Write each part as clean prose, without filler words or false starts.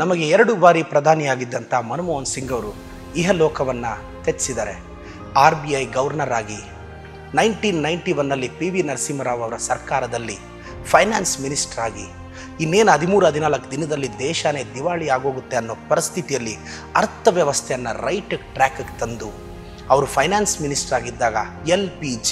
ನಮಗೆ 2 ಬಾರಿ ಪ್ರಧಾನಿಯಾಗಿದ್ದಂಥ ಮನಮೋಹನ್ ಸಿಂಗ್ ಅವರು ಇಹಲೋಕವನ್ನು ತ್ಯಜಿಸಿದ್ದಾರೆ. RBI ಗವರ್ನರ್ ಆಗಿ 1991ನಲ್ಲಿ PV ನರಸಿಂಹರಾವ್ ಅವರ ಸರ್ಕಾರದಲ್ಲಿ ಫೈನಾನ್ಸ್ ಮಿನಿಸ್ಟರ್ ಆಗಿ ಇನ್ನೇನು 13-14 ದಿನದಲ್ಲಿ ದೇಶನೇ ದಿವಾಳಿ ಆಗೋಗುತ್ತೆ ಅನ್ನೋ ಪರಿಸ್ಥಿತಿಯಲ್ಲಿ ಅರ್ಥವ್ಯವಸ್ಥೆಯನ್ನು ರೈಟ್ ಟ್ರ್ಯಾಕ್ಗೆ ತಂದು ಅವರು ಫೈನಾನ್ಸ್ ಮಿನಿಸ್ಟರ್ ಆಗಿದ್ದಾಗ LPG,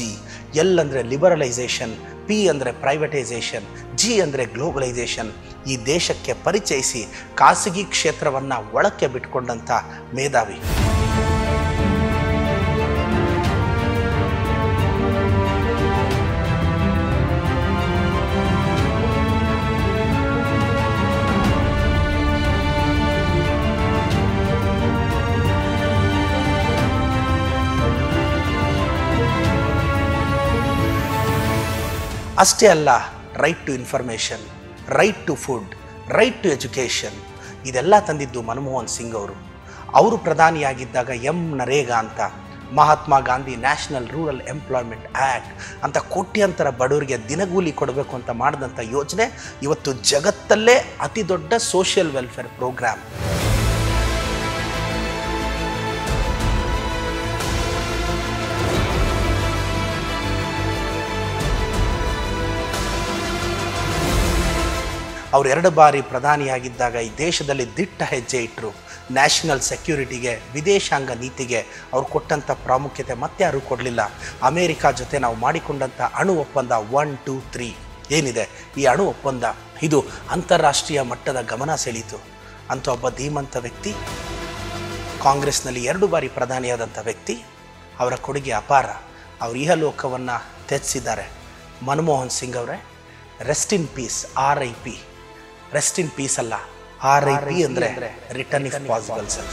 L ಅಂದರೆ ಲಿಬರಲೈಸೇಷನ್, P ಅಂದರೆ ಪ್ರೈವೇಟೈಸೇಷನ್, G ಅಂದರೆ ಗ್ಲೋಬಲೈಸೇಷನ್ ಈ ದೇಶಕ್ಕೆ ಪರಿಚಯಿಸಿ ಖಾಸಗಿ ಕ್ಷೇತ್ರವನ್ನು ಒಳಕ್ಕೆ ಬಿಟ್ಕೊಂಡಂಥ ಮೇಧಾವಿ. ಅಷ್ಟೇ ಅಲ್ಲ, right to information, right to food, right to education ಇದೆಲ್ಲ ತಂದಿದ್ದು ಮನಮೋಹನ್ ಸಿಂಗ್ ಅವರು. ಅವರು ಪ್ರಧಾನಿಯಾಗಿದ್ದಾಗ ನರೇಗಾ ಅಂತ, Mahatma Gandhi national rural employment act ಅಂತ ಕೋಟ್ಯಾಂತರ ಬಡವರಿಗೆ ದಿನಗೂಲಿ ಕೊಡಬೇಕು ಅಂತ ಮಾಡಿದಂಥ ಯೋಜನೆ ಇವತ್ತು ಜಗತ್ತಲ್ಲೇ ಅತಿ ದೊಡ್ಡ ಸೋಷಿಯಲ್ ವೆಲ್ಫೇರ್ ಪ್ರೋಗ್ರಾಮ್. ಅವರು 2 ಬಾರಿ ಪ್ರಧಾನಿಯಾಗಿದ್ದಾಗ ಈ ದೇಶದಲ್ಲಿ ದಿಟ್ಟ ಹೆಜ್ಜೆ ಇಟ್ಟರು. ನ್ಯಾಷನಲ್ ಸೆಕ್ಯೂರಿಟಿಗೆ, ವಿದೇಶಾಂಗ ನೀತಿಗೆ ಅವ್ರು ಕೊಟ್ಟಂಥ ಪ್ರಾಮುಖ್ಯತೆ ಮತ್ತೆ ಯಾರೂ ಕೊಡಲಿಲ್ಲ. ಅಮೇರಿಕಾ ಜೊತೆ ನಾವು ಮಾಡಿಕೊಂಡಂಥ ಅಣು ಒಪ್ಪಂದ 1, 2, 3 ಏನಿದೆ, ಈ ಅಣು ಒಪ್ಪಂದ ಇದು ಅಂತಾರಾಷ್ಟ್ರೀಯ ಮಟ್ಟದ ಗಮನ ಸೆಳೀತು. ಅಂತ ಒಬ್ಬ ಧೀಮಂತ ವ್ಯಕ್ತಿ, ಕಾಂಗ್ರೆಸ್ನಲ್ಲಿ 2 ಬಾರಿ ಪ್ರಧಾನಿಯಾದಂಥ ವ್ಯಕ್ತಿ, ಅವರ ಕೊಡುಗೆ ಅಪಾರ. ಅವರು ಇಹಲೋಕವನ್ನು ತ್ಯಜಿಸಿದ್ದಾರೆ. ಮನಮೋಹನ್ ಸಿಂಗ್ ಅವರೇ, rest in peace, RIP. Rest in peace ಅಲ್ಲ, RIP ಅಂದರೆ ರಿಟರ್ನ್ ಇಫ್ ಪಾಸಿಬಲ್ ಸರ್.